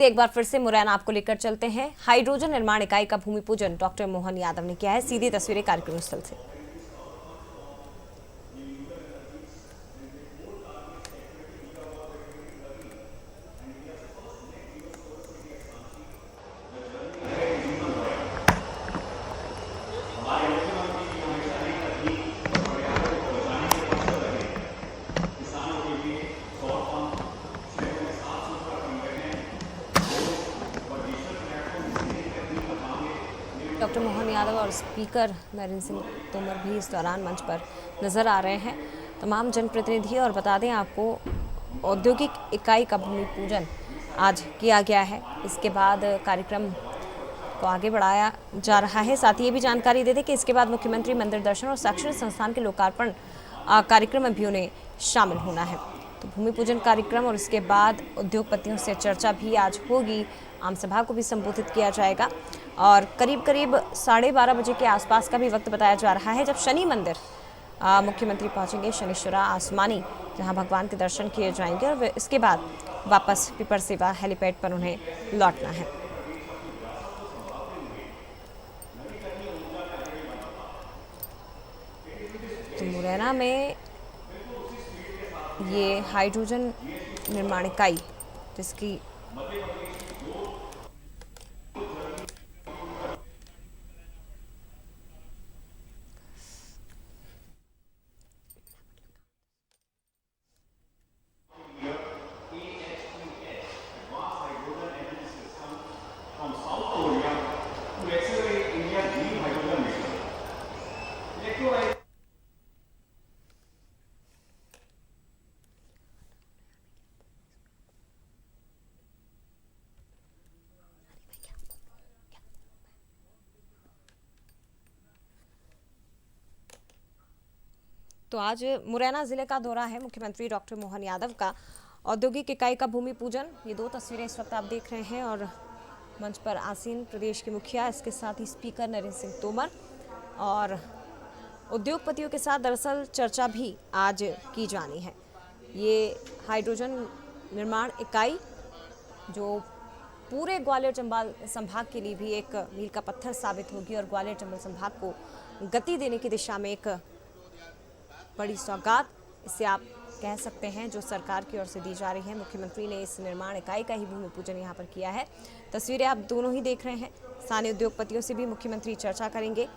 एक बार फिर से मुरैना आपको लेकर चलते हैं। हाइड्रोजन निर्माण इकाई का भूमि पूजन डॉक्टर मोहन यादव ने किया है। सीधी तस्वीरें कार्यक्रम स्थल से। डॉक्टर मोहन यादव और स्पीकर नरेंद्र सिंह तोमर भी इस दौरान मंच पर नजर आ रहे हैं। तमाम जनप्रतिनिधि। और बता दें आपको, औद्योगिक इकाई का भूमि पूजन आज किया गया है। इसके बाद कार्यक्रम को आगे बढ़ाया जा रहा है। साथ ही ये भी जानकारी दे दें कि इसके बाद मुख्यमंत्री मंदिर दर्शन और शैक्षणिक संस्थान के लोकार्पण कार्यक्रम में भी उन्हें शामिल होना है। तो भूमि पूजन कार्यक्रम और इसके बाद उद्योगपतियों से चर्चा भी आज होगी। आम सभा को भी संबोधित किया जाएगा और करीब 12:30 बजे के आसपास का भी वक्त बताया जा रहा है जब शनि मंदिर मुख्यमंत्री पहुंचेंगे। शनिश्चरा आसमानी, जहां भगवान के दर्शन किए जाएंगे और इसके बाद वापस पिपर सेवा हेलीपैड पर उन्हें लौटना है। तो मुरैना में ये हाइड्रोजन निर्माण इकाई, जिसकी तो आज मुरैना जिले का दौरा है मुख्यमंत्री डॉक्टर मोहन यादव का। औद्योगिक इकाई का भूमि पूजन, ये 2 तस्वीरें इस वक्त आप देख रहे हैं। और मंच पर आसीन प्रदेश के मुखिया, इसके साथ ही स्पीकर नरेंद्र सिंह तोमर और उद्योगपतियों के साथ दरअसल चर्चा भी आज की जानी है। ये हाइड्रोजन निर्माण इकाई जो पूरे ग्वालियर चंबल संभाग के लिए भी एक मील का पत्थर साबित होगी और ग्वालियर चंबल संभाग को गति देने की दिशा में एक बड़ी सौगात, इसे आप कह सकते हैं, जो सरकार की ओर से दी जा रही है। मुख्यमंत्री ने इस निर्माण इकाई का ही भूमि पूजन यहाँ पर किया है। तस्वीरें आप दोनों ही देख रहे हैं। स्थानीय उद्योगपतियों से भी मुख्यमंत्री चर्चा करेंगे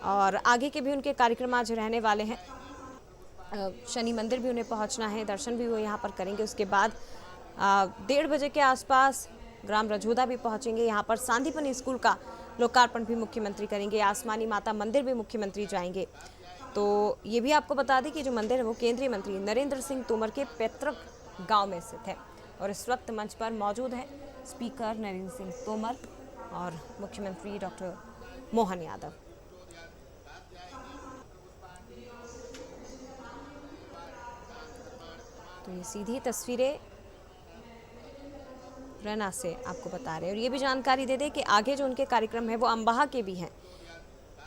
और आगे के भी उनके कार्यक्रम आज रहने वाले हैं। शनि मंदिर भी उन्हें पहुँचना है, दर्शन भी वो यहाँ पर करेंगे। उसके बाद 1:30 बजे के आसपास ग्राम रजोदा भी पहुँचेंगे। यहाँ पर सांदीपनि स्कूल का लोकार्पण भी मुख्यमंत्री करेंगे। आसमानी माता मंदिर भी मुख्यमंत्री जाएंगे। तो ये भी आपको बता दें कि जो मंदिर है वो केंद्रीय मंत्री नरेंद्र सिंह तोमर के पैतृक गांव में स्थित है। और इस वक्त मंच पर मौजूद है स्पीकर नरेंद्र सिंह तोमर और मुख्यमंत्री डॉक्टर मोहन यादव। तो ये सीधी तस्वीरें मुरैना से आपको बता रहे हैं। और ये भी जानकारी दे दें कि आगे जो उनके कार्यक्रम है वो अम्बाहा के भी हैं।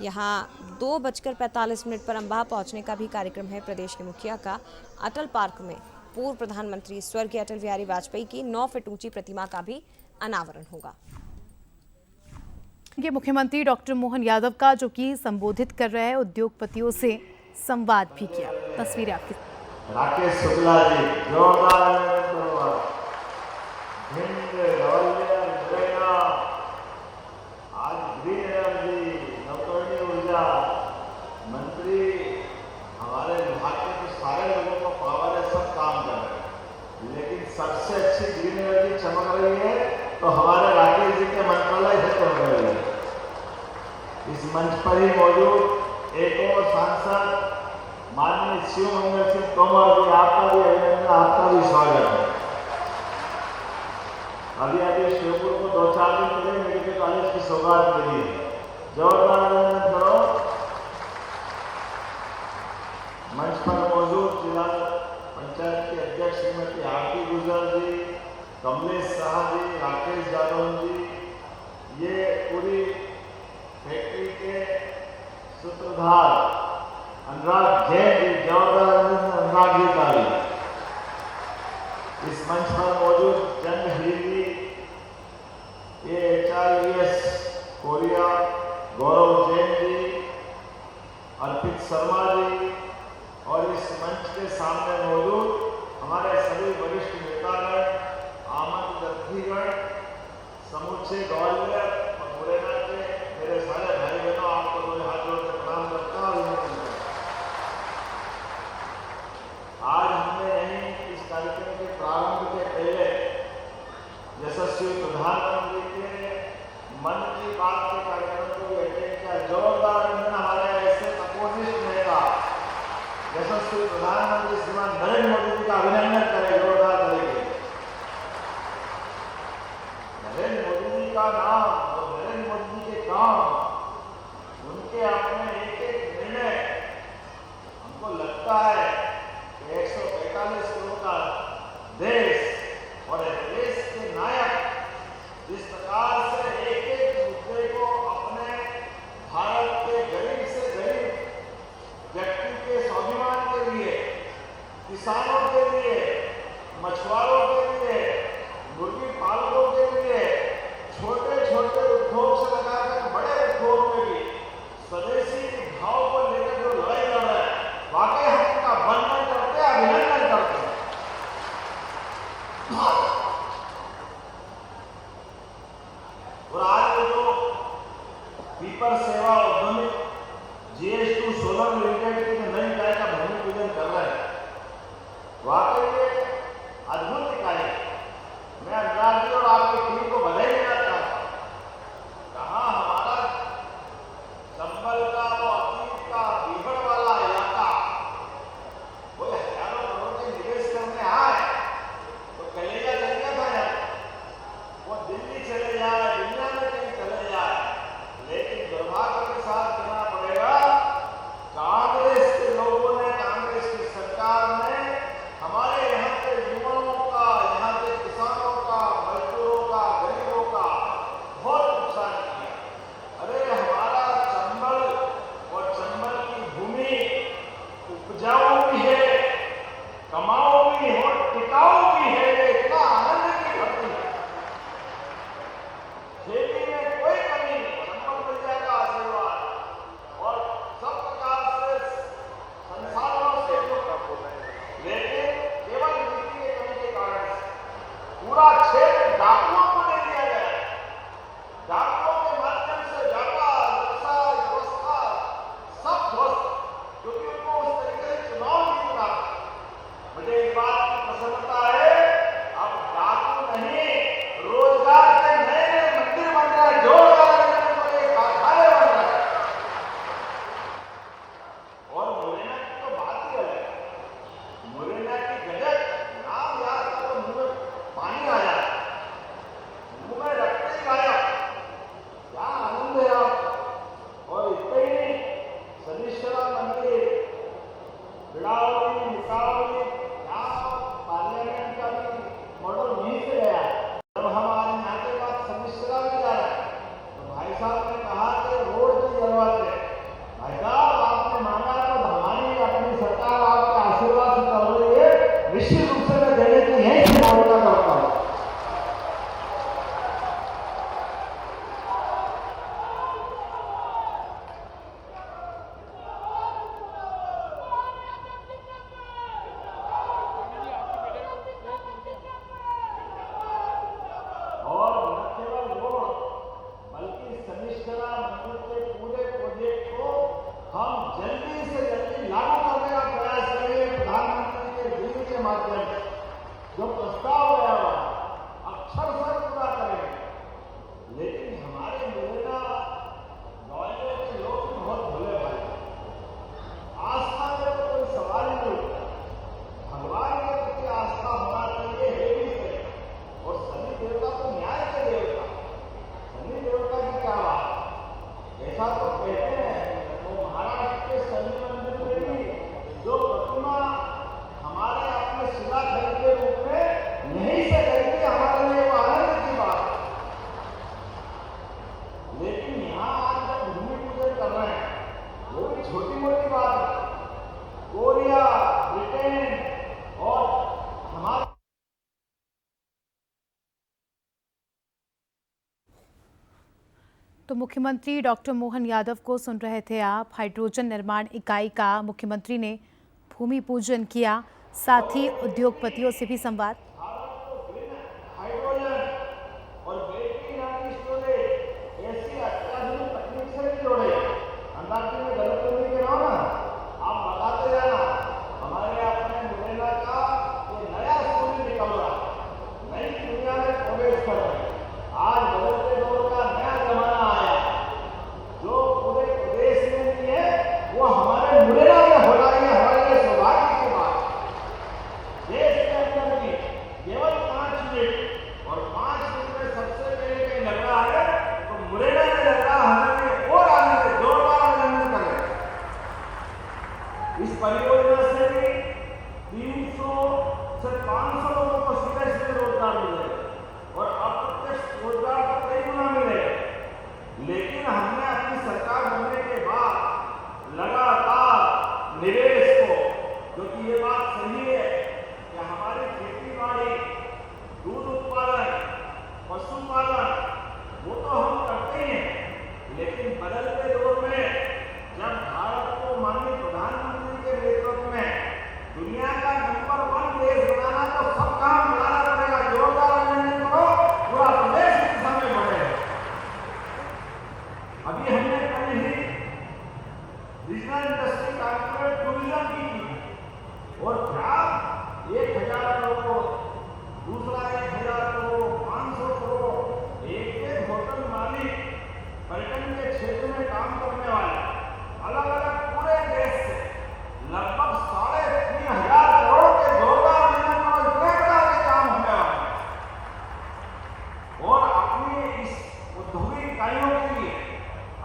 यहाँ 2:45 पर अम्बाहा पहुंचने का भी कार्यक्रम है प्रदेश के मुखिया का। अटल पार्क में पूर्व प्रधानमंत्री स्वर्गीय अटल बिहारी वाजपेयी की 9 फीट ऊंची प्रतिमा का भी अनावरण होगा। ये मुख्यमंत्री डॉक्टर मोहन यादव का, जो कि संबोधित कर रहे हैं, उद्योगपतियों से संवाद भी किया। तस्वीरें आपकी। राकेश शुक्ला जी, जोरदार मंत्री हमारे विभाग के तो सारे लोगों को पावर है, सब काम कर रहे हैं, लेकिन सबसे अच्छी ग्रीन एनर्जी चमक रही है तो हमारे राकेश जी के मंत्रालय से चमक रही है। इस मंच पर ही मौजूद एक और सांसद माननीय शिव मंगल सिंह तोमर जी, आपका भी अभिनंदन, आपका भी स्वागत है। अभी शिवपुर को 2-4 दिन पहले मेडिकल कॉलेज की सौगात मिली है। जोरदार अभिनंदन करो। मंच पर मौजूद जिला पंचायत के अध्यक्ष श्रीमती आरती गुजर जी, कमलेश शाह जी, राकेश यादव जी, ये पूरी फैक्ट्री के सूत्रधार अनुराग जैन जी, जोरदार अनुराग जी का भी। इस मंच पर मौजूद जन हिंदी कोरिया, गौरव जैन जी, अर्पित शर्मा जी और इस मंच के सामने मौजूद हमारे सभी वरिष्ठ नेतागण, आमंत्रित अतिथिगण, समूचे ग्वालियर और मुरैना के मेरे सारे भाई बहनों, आपको दो हाथ जोड़कर प्रणाम करता हूँ। आज हमने यहीं इस कार्यक्रम के प्रारंभ के पहले यशस्वी प्रधानमंत्री के मन की बात के कार्यक्रम को भी अटेंड किया। जोरदार हमारे ऐसे अपोजिट नेता यशस्वी प्रधानमंत्री श्रीमान नरेंद्र मोदी जी का अभिनंदन करें, जोरदार करेंगे। नरेंद्र मोदी जी का नाम और नरेंद्र मोदी जी के काम, उनके अपने एक एक निर्णय, हमको लगता है कि 145 करोड़ का देश और देश के नायक जिस प्रकार से एक एक मुद्दे को अपने भारत के गरीब से गरीब व्यक्ति के स्वाभिमान के लिए, किसानों के लिए, मछुआरों के लिए, मुर्गी पालकों के लिए, छोटे छोटे उद्योग से लगाकर बड़े उद्योग में भी स्वदेशी भाव को लेकर जो लड़ाई लड़ रहे हैं, वाकई हम उनका वंदन करते हैं, अभिनंदन करते हैं। और आज जो पीपर सेवा उद्यमिक GS2 सोलर लिमिटेड की नई इकाई का भूमि पूजन कर रहे हैं, वाकई ये अद्भुत इकाई है। मैं अनुराग जी और आपकी टीम को बधाई देना चाहता हूँ। कहाँ हमारा चंबल का वो अतीत का बीहड़ वाला इलाका, वो हजारों करोड़ के निवेश करने आए तो कलेजा चल गया था यार, वो दिल्ली चले जाए, दुनिया में कहीं चले जाए, लेकिन दुर्भाग्य के साथ कहना पड़ेगा, कांग्रेस के लोगों ने, कांग्रेस की सरकार ने हमारे यहाँ के युवाओं का, यहाँ के किसानों का, मजदूरों का, गरीबों का बहुत नुकसान किया। अरे हमारा चंबल और चंबल की भूमि उपजाऊ भी है, कमाऊ भी है और टिकाऊ भी है, ये इतना आनंद की धरती है। तो मुख्यमंत्री डॉक्टर मोहन यादव को सुन रहे थे आप। हाइड्रोजन निर्माण इकाई का मुख्यमंत्री ने भूमि पूजन किया, साथ ही उद्योगपतियों से भी संवाद। हाइड्रोजन और बैटरी एनर्जी स्टोरेज ऐसी अत्याधुनिक तकनीक से भी जोड़े। अंदाजे में गलत नहीं कह रहा हूं ना, आप बताते जाना। हमारे अपने मुरैना का ये नया सूर्य निकल रहा, नई दुनिया में प्रवेश कर रहे। आज बदलते दौर का नया जमाना आया, जो पूरे प्रदेश में नहीं है वो हमारे मुरैना में हो रहा है। हमारे लिए सौभाग्य की बात है। देश के अंदर भी केवल 5 मिनट और 5 मिनट में सबसे पहले कहीं लग रहा है तो मुरैना में लग रहा। हमें और आगे जोरदार अभिनंदन करें। इस परियोजना से भी 300 से 500 लोगों को सीधे सीधे रोजगार मिलेगा और अप्रत्यक्ष रोजगार तो कई गुना मिलेगा। लेकिन हमने अपनी सरकार बनने के बाद लगातार निवेश को, क्योंकि ये बात सही है कि हमारी खेती बाड़ी, दूध उत्पादन, पशुपालन वो तो हम करते ही हैं, लेकिन बदलते दौर में जब भारत को माननीय प्रधानमंत्री के नेतृत्व में दुनिया का नंबर 1 देश बनाना तो सब काम बनाना पड़ेगा। जोरदार अभिनंदन करो, पूरा प्रदेश इस दिशा में बढ़े। अभी हमने कल ही रीजनल इंडस्ट्री कॉर्पोरेट टूरिज्म की और क्या 1000 करोड़, दूसरा 1000 करोड़, 500 करोड़, एक होटल मालिक पर्यटन के क्षेत्र में काम करने वाले अलग अलग पूरे देश से लगभग 3500 करोड़ के जोरदार अभिनंदन और इतने बड़ा के काम होने वाले हैं। और अपनी इस औद्योगिक इकाइयों के लिए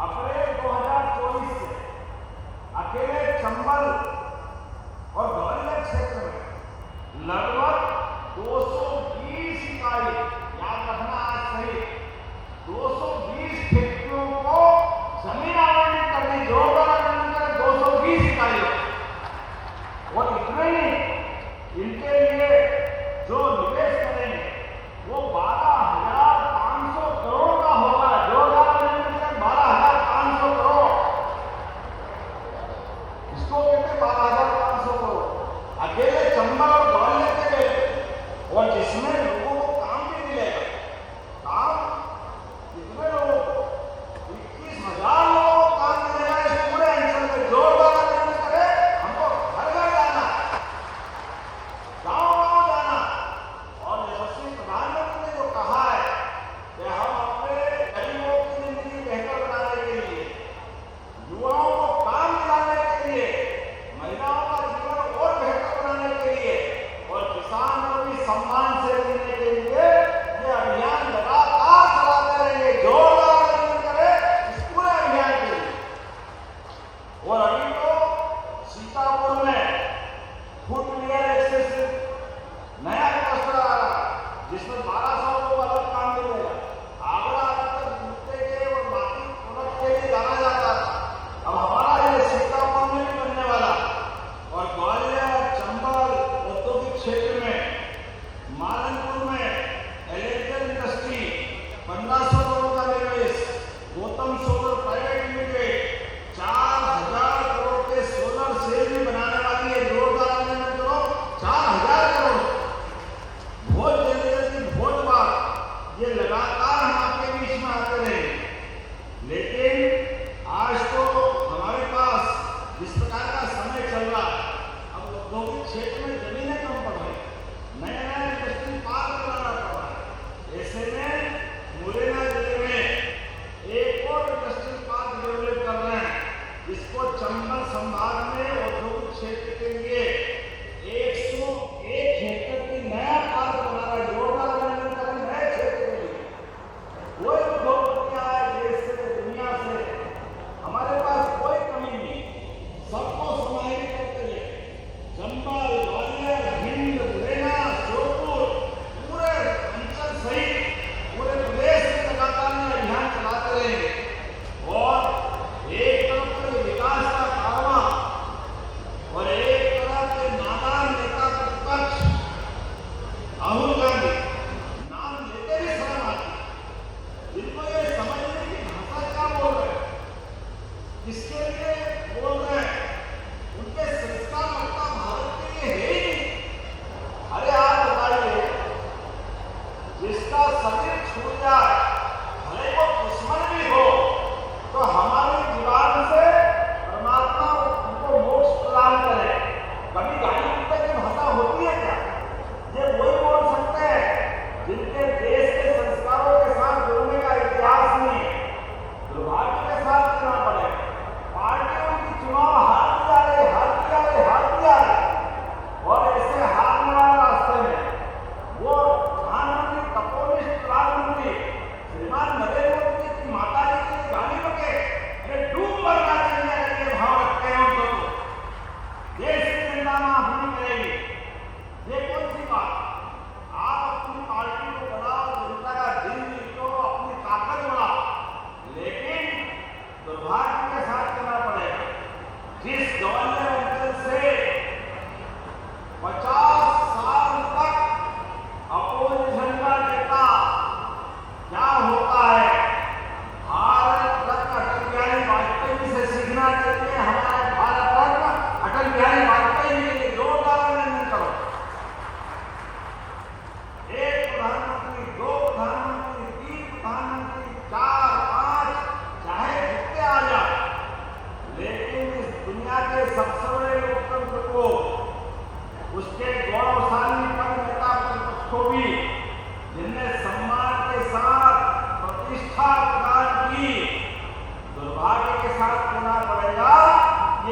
अप्रैल 2024 से अकेले चंबल और ग्वालियर क्षेत्र में लगभग 220 इकाई, याद रखना आज सही, 220 फैक्ट्रियों को जमीन आवंटित करनी। जोरदार अभिनंदन करें 220 इकाइयों। और इतने ही इनके लिए जो निवेश करेंगे वो 12,500 करोड़ का होगा। जोरदार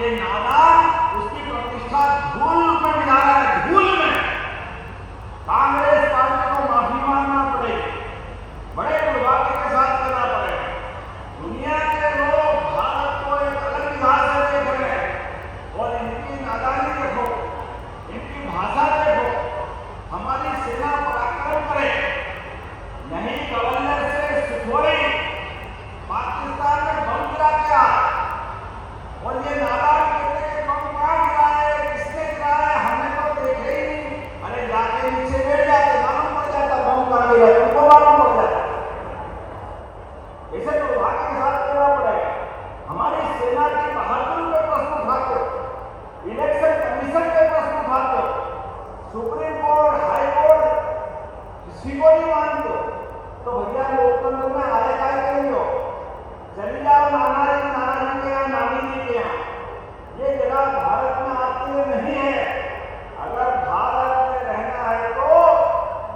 ये नादान उसकी प्रतिष्ठा धूल में मिला रहा है, धूल में। कांग्रेस पार्टी को माफी मांगना पड़ेगी, बड़े दुर्भाग्य के साथ करना पड़ेगा। दुनिया के लोग भारत को एक अलग निगाह से देख रहे हैं और इनकी नादानी देखो, इनकी भाषा देखो। हमारी सेना पराक्रम करे, नहीं गवर्नर से सुखोई पाकिस्तान में बम गिरा क्या, और ये नादान कहते हैं बम कहाँ गिरा है, किसने गिराया है, हमने तो देखे ही नहीं। अरे जाके नीचे बैठ जाते, मालूम पड़ जाता बम कहाँ गिरा, तुमको मालूम पड़ जाता। ऐसे दुर्भाग्य के साथ करना पड़ेगा। हमारी सेना की बहादुरी पे प्रश्न उठाते हो, इलेक्शन कमीशन पे प्रश्न उठाते हो, सुप्रीम कोर्ट, हाई कोर्ट किसी को नहीं मानते हो, तो भैया लोकतंत्र में आए काय के लिए हो? चली जाओ नाना जी के यहाँ, नानी जी के यहाँ। ये जगह भारत में आपके लिए नहीं है। अगर भारत में रहना है तो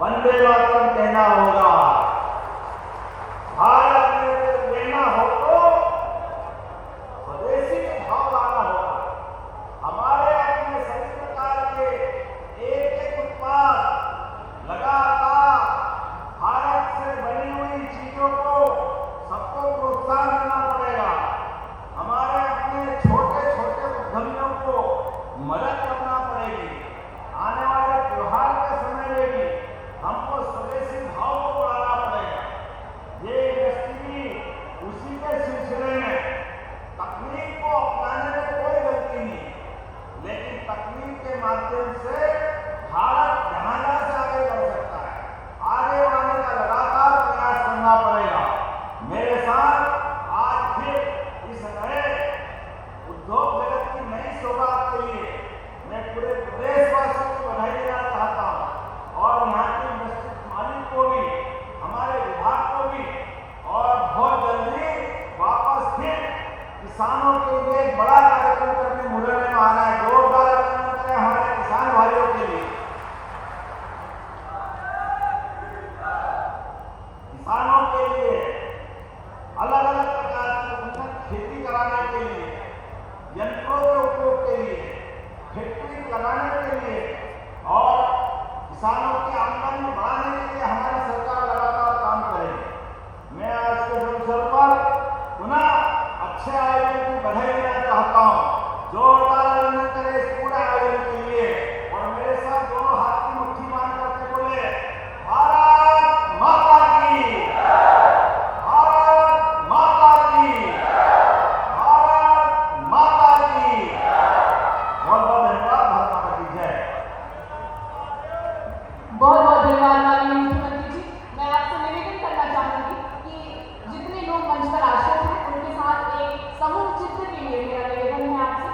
वंदे मातरम कहना होगा, भारत में रहना हो तो स्वदेशी के भाव लाना होगा। हमारे अपने सभी प्रकार के एक एक उत्पाद लगातार भारत से बनी हुई चीजों को सबको प्रोत्साहन देना पड़ेगा। हमारे अपने छोटे छोटे उद्यमियों को मदद करना पड़ेगी। आने वाले त्योहार के समय में भी हमको स्वदेशी भाव को बढ़ाना पड़ेगा। ये इंडस्ट्री उसी के सिलसिले में, तकनीक को अपनाने में कोई गलती नहीं, लेकिन तकनीक के माध्यम से भारत जहां से आगे बढ़ सकता है, आगे बढ़ने का लगातार प्रयास करना पड़ेगा। मेरे साथ आज फिर इस नए उद्योग जगत की नई शुरुआत के लिए मैं पूरे प्रदेशवासियों को बधाई देना चाहता हूँ, और यहाँ के इंडस्ट्री मालिक को भी, हमारे विभाग को भी, और बहुत जल्दी वापस फिर किसानों के लिए एक बड़ा कार्यक्रम करने मुरैना में आना है। जोरदार अभिनंदन करें हमारे किसान भाइयों के लिए। किसानों के लिए अलग अलग प्रकार की उन्नत खेती कराने के लिए, यंत्रों के उपयोग के लिए, फैक्ट्री लगाने के लिए और किसानों की आमदनी बढ़ाने के लिए हमारी सरकार लगातार काम करेगी। मैं आज के अवसर पर पुनः अच्छे आयोजन की बधाई देना चाहता हूँ। जोरदार अभिनंदन करें इस पूरे आयोजन के लिए, और मेरे साथ दोनों हाथ की मुट्ठी बांध करके बोले, भारत माता की, भारत माता की, भारत माता की। बहुत बहुत धन्यवाद। भारत माता की जय। बहुत बहुत धन्यवाद माननीय मुख्यमंत्री जी। मैं आपसे निवेदन करना चाहूंगी कि जितने लोग मंच पर आश्रित हैं उनके साथ एक समूह चित्र के लिए मेरा निवेदन है आपसे।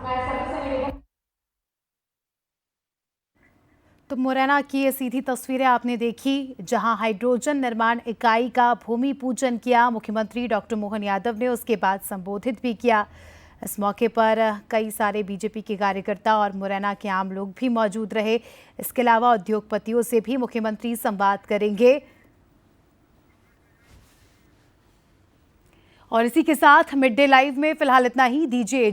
मैं सभी से निवेदन। तो मुरैना की ये सीधी तस्वीरें आपने देखी, जहां हाइड्रोजन निर्माण इकाई का भूमि पूजन किया मुख्यमंत्री डॉक्टर मोहन यादव ने, उसके बाद संबोधित भी किया। इस मौके पर कई सारे बीजेपी के कार्यकर्ता और मुरैना के आम लोग भी मौजूद रहे। इसके अलावा उद्योगपतियों से भी मुख्यमंत्री संवाद करेंगे। और इसी के साथ मिड डे लाइव में फिलहाल इतना ही। दीजिए